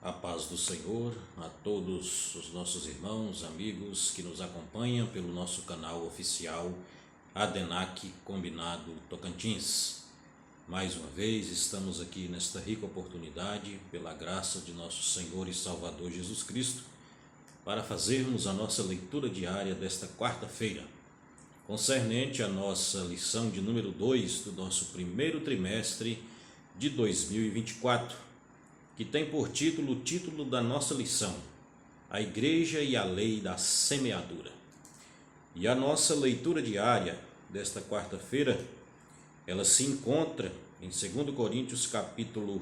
A paz do Senhor a todos os nossos irmãos, amigos que nos acompanham pelo nosso canal oficial ADENAC Combinado Tocantins. Mais uma vez estamos aqui nesta rica oportunidade, pela graça de nosso Senhor e Salvador Jesus Cristo, para fazermos a nossa leitura diária desta quarta-feira, concernente à nossa lição de número 2 do nosso primeiro trimestre de 2024, que tem por título o título da nossa lição, A Igreja e a Lei da Semeadura. E a nossa leitura diária desta quarta-feira, ela se encontra em 2 Coríntios capítulo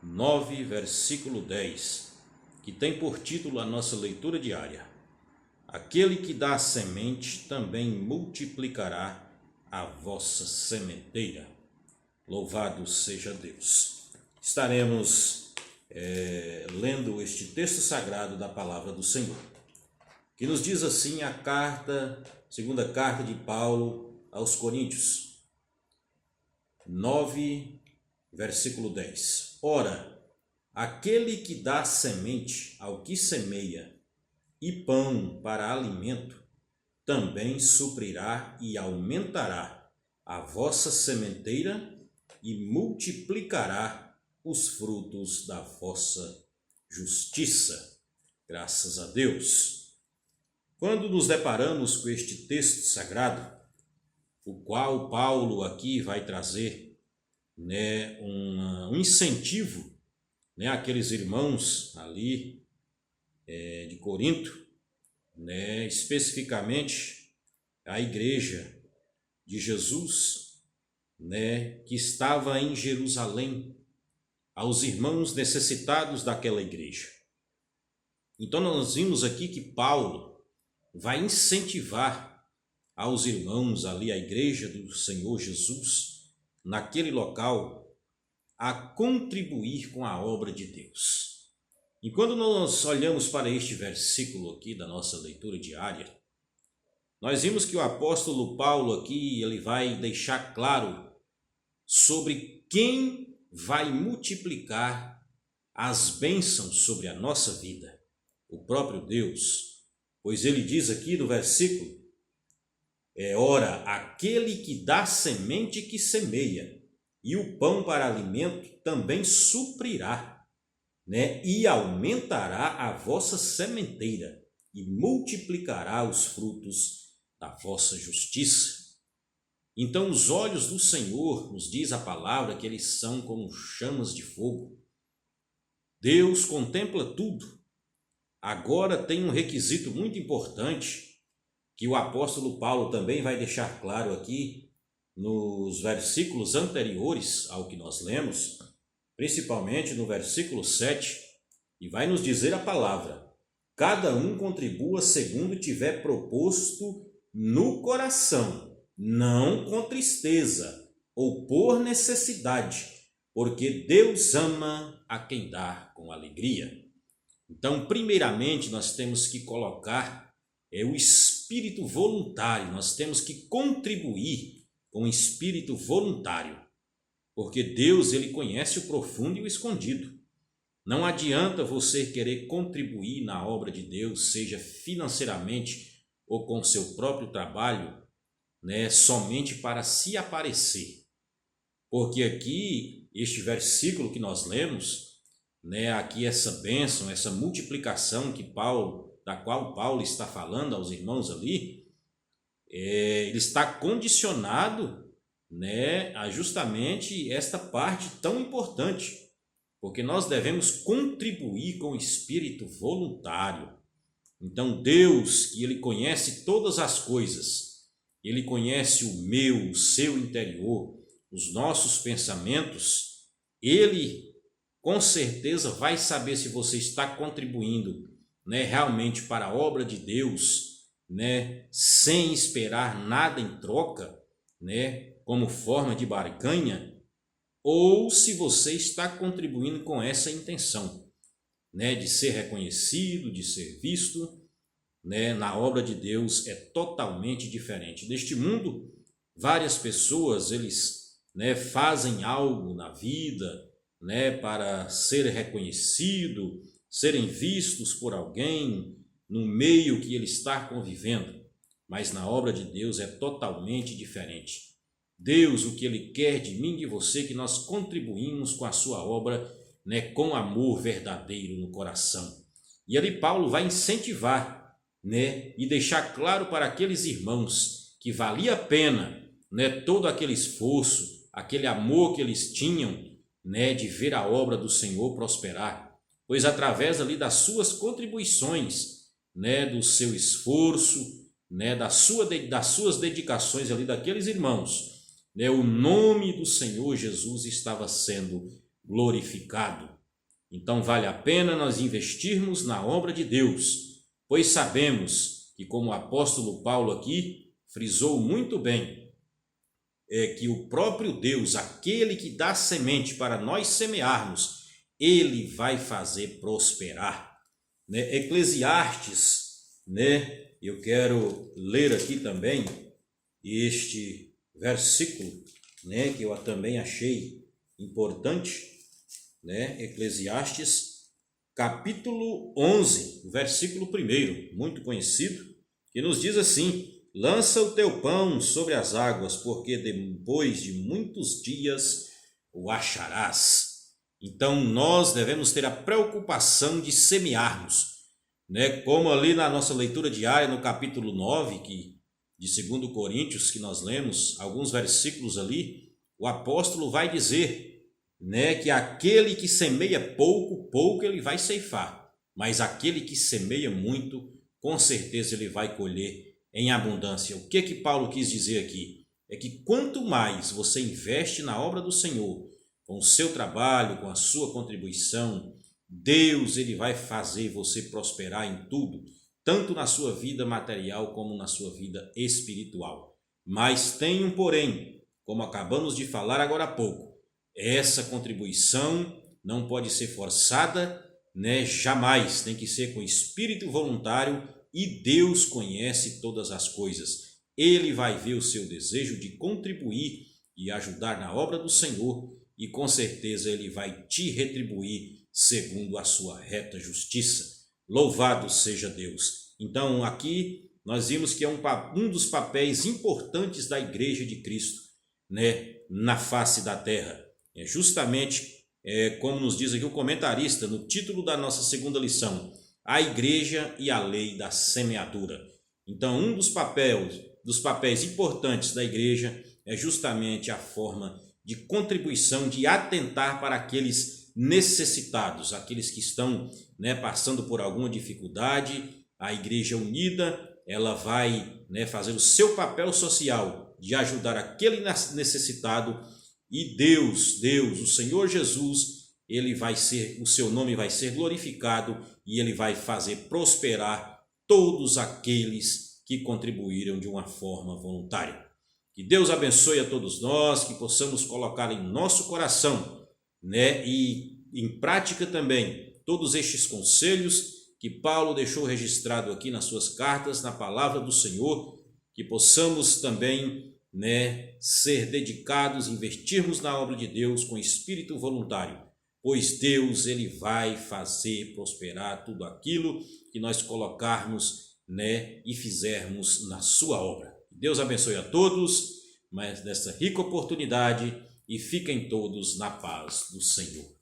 9, versículo 10, que tem por título a nossa leitura diária, Aquele que dá a semente também multiplicará a vossa sementeira. Louvado seja Deus. Estaremos lendo este texto sagrado da palavra do Senhor, que nos diz assim a segunda carta de Paulo aos Coríntios, 9, versículo 10. Ora, aquele que dá semente ao que semeia e pão para alimento, também suprirá e aumentará a vossa sementeira e multiplicará os frutos da vossa justiça. Graças a Deus. Quando nos deparamos com este texto sagrado, o qual Paulo aqui vai trazer um incentivo àqueles irmãos ali de Corinto, especificamente a igreja de Jesus, que estava em Jerusalém, aos irmãos necessitados daquela igreja. Então nós vimos aqui que Paulo vai incentivar aos irmãos ali, a igreja do Senhor Jesus, naquele local, a contribuir com a obra de Deus. E quando nós olhamos para este versículo aqui da nossa leitura diária, nós vimos que o apóstolo Paulo aqui, ele vai deixar claro sobre quem vai multiplicar as bênçãos sobre a nossa vida, o próprio Deus, pois ele diz aqui no versículo, ora, aquele que dá semente que semeia, e o pão para alimento também suprirá, e aumentará a vossa sementeira, e multiplicará os frutos da vossa justiça. Então os olhos do Senhor, nos diz a palavra, que eles são como chamas de fogo. Deus contempla tudo. Agora tem um requisito muito importante, que o apóstolo Paulo também vai deixar claro aqui, nos versículos anteriores ao que nós lemos, principalmente no versículo 7, e vai nos dizer a palavra, cada um contribua segundo tiver proposto no coração, não com tristeza ou por necessidade, porque Deus ama a quem dá com alegria. Então, primeiramente, nós temos que colocar o espírito voluntário, nós temos que contribuir com o espírito voluntário, porque Deus, ele conhece o profundo e o escondido. Não adianta você querer contribuir na obra de Deus, seja financeiramente ou com seu próprio trabalho, somente para se aparecer, porque aqui este versículo que nós lemos, aqui essa bênção, essa multiplicação da qual Paulo está falando aos irmãos ali, ele está condicionado a justamente esta parte tão importante, porque nós devemos contribuir com o espírito voluntário. Então Deus, que ele conhece todas as coisas, ele conhece o meu, o seu interior, os nossos pensamentos, ele com certeza vai saber se você está contribuindo realmente para a obra de Deus, sem esperar nada em troca, como forma de barganha, ou se você está contribuindo com essa intenção, de ser reconhecido, de ser visto, na obra de Deus. É totalmente diferente. Neste mundo, várias pessoas, eles fazem algo na vida, para ser reconhecido, serem vistos por alguém no meio que ele está convivendo, mas na obra de Deus é totalmente diferente. Deus, o que ele quer de mim e de você, que nós contribuímos com a sua obra, né, com amor verdadeiro no coração. E ali Paulo vai incentivar, né, e deixar claro para aqueles irmãos que valia a pena, né, todo aquele esforço, aquele amor que eles tinham, né, de ver a obra do Senhor prosperar, pois através ali das suas contribuições, né, do seu esforço, né, das suas dedicações ali daqueles irmãos, né, o nome do Senhor Jesus estava sendo glorificado. Então vale a pena nós investirmos na obra de Deus, pois sabemos que, como o apóstolo Paulo aqui frisou muito bem, é que o próprio Deus, aquele que dá semente para nós semearmos, ele vai fazer prosperar. Né? Eclesiastes, né? Eu quero ler aqui também este versículo, né? Que eu também achei importante, né? Eclesiastes, capítulo 11, versículo 1, muito conhecido, que nos diz assim: lança o teu pão sobre as águas, porque depois de muitos dias o acharás. Então nós devemos ter a preocupação de semearmos, né? Como ali na nossa leitura diária, no capítulo 9, de 2 Coríntios, que nós lemos, alguns versículos ali, o apóstolo vai dizer, né, que aquele que semeia pouco, pouco ele vai ceifar, mas aquele que semeia muito, com certeza ele vai colher em abundância. O que Paulo quis dizer aqui? É que quanto mais você investe na obra do Senhor, com o seu trabalho, com a sua contribuição, Deus ele vai fazer você prosperar em tudo, tanto na sua vida material como na sua vida espiritual. Mas tem um porém, como acabamos de falar agora há pouco, essa contribuição não pode ser forçada, né? Jamais, tem que ser com espírito voluntário, e Deus conhece todas as coisas. Ele vai ver o seu desejo de contribuir e ajudar na obra do Senhor, e com certeza ele vai te retribuir segundo a sua reta justiça. Louvado seja Deus. Então aqui nós vimos que é um dos papéis importantes da Igreja de Cristo, né, na face da terra. É justamente como nos diz aqui o comentarista no título da nossa segunda lição, a Igreja e a Lei da Semeadura. Então um dos papéis importantes da Igreja é justamente a forma de contribuição, de atentar para aqueles necessitados, aqueles que estão, né, passando por alguma dificuldade. A Igreja unida, ela vai, né, fazer o seu papel social de ajudar aquele necessitado, e Deus, o Senhor Jesus, o seu nome vai ser glorificado e ele vai fazer prosperar todos aqueles que contribuíram de uma forma voluntária. Que Deus abençoe a todos nós, que possamos colocar em nosso coração, né, e em prática também todos estes conselhos que Paulo deixou registrado aqui nas suas cartas, na palavra do Senhor, que possamos também, né, ser dedicados, investirmos na obra de Deus com espírito voluntário, pois Deus ele vai fazer prosperar tudo aquilo que nós colocarmos, né, e fizermos na sua obra. Deus abençoe a todos, mas nessa rica oportunidade, e fiquem todos na paz do Senhor.